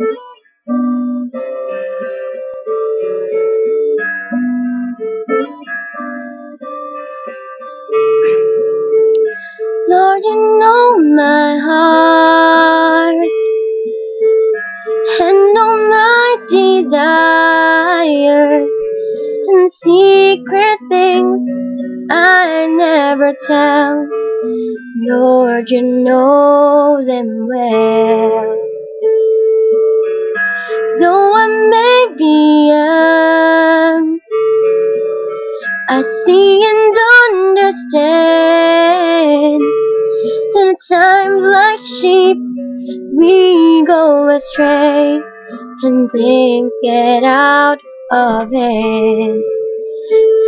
Lord, you know my heart and know my desires and secret things I never tell. Lord, you know them well. Though I may be young, I see and understand. In times like sheep, we go astray and things get out of hand.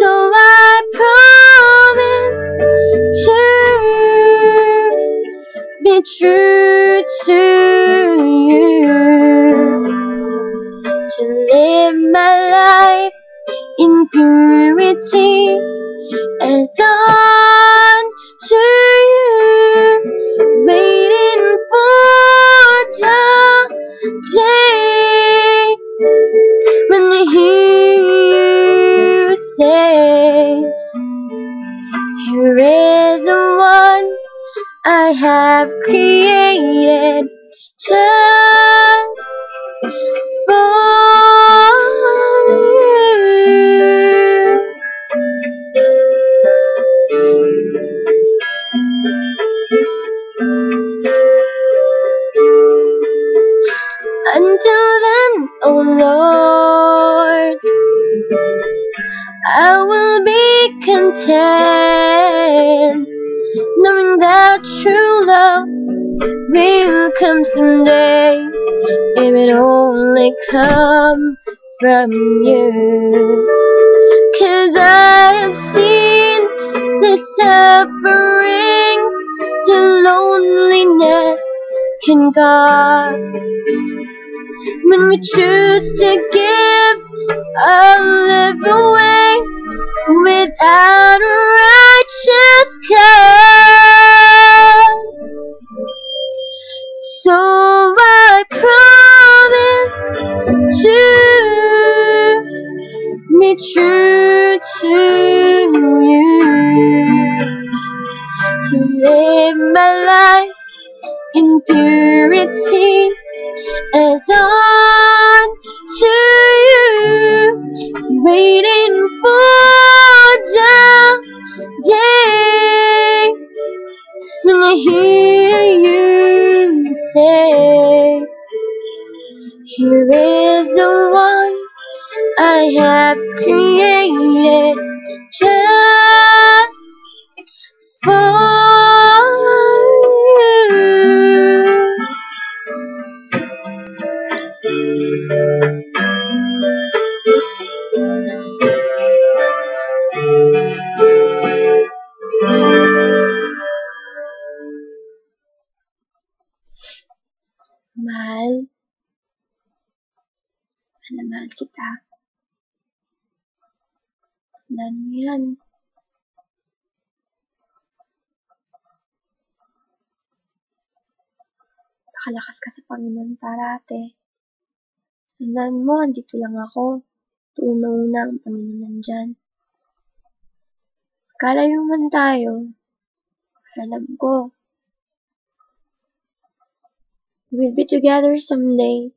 So I promise to be true to you, to live my life in purity as unto you, waiting for the day when I hear you say, here is the one I have created just for you. Until then, oh Lord, I will be content, knowing that true love will come someday, if it only comes from you. 'Cause I have seen the suffering, the loneliness can cause when we choose to give our life away without a righteous cause. So I promise to be true to you, to live my life in purity as unto you, waiting for the day when I hear you say, here is the one I have created just for mahal na mahal kita. Tandaan mo yan. Nakalakas ka sa Panginoon parate. Tandaan mo, andito lang ako. Tuuna-una ang Panginoon nandyan. Kalayo man tayo, alam ko, we'll be together someday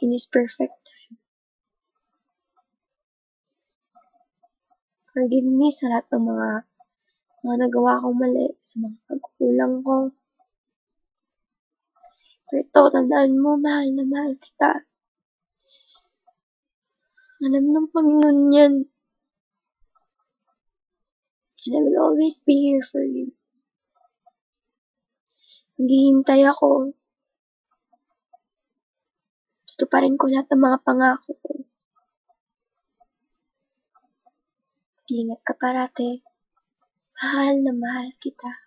in His perfect time. Forgive me sa lahat ng mga nagawa kong mali, sa mga pagkukulang ko. Pero ito, tandaan mo, mahal na mahal kita. Alam ng Panginoon yan. And I will always be here for you. Naghihintay ako. Tutuparin ko lahat ng mga pangako ko. Ingat ka parate. Mahal na mahal kita.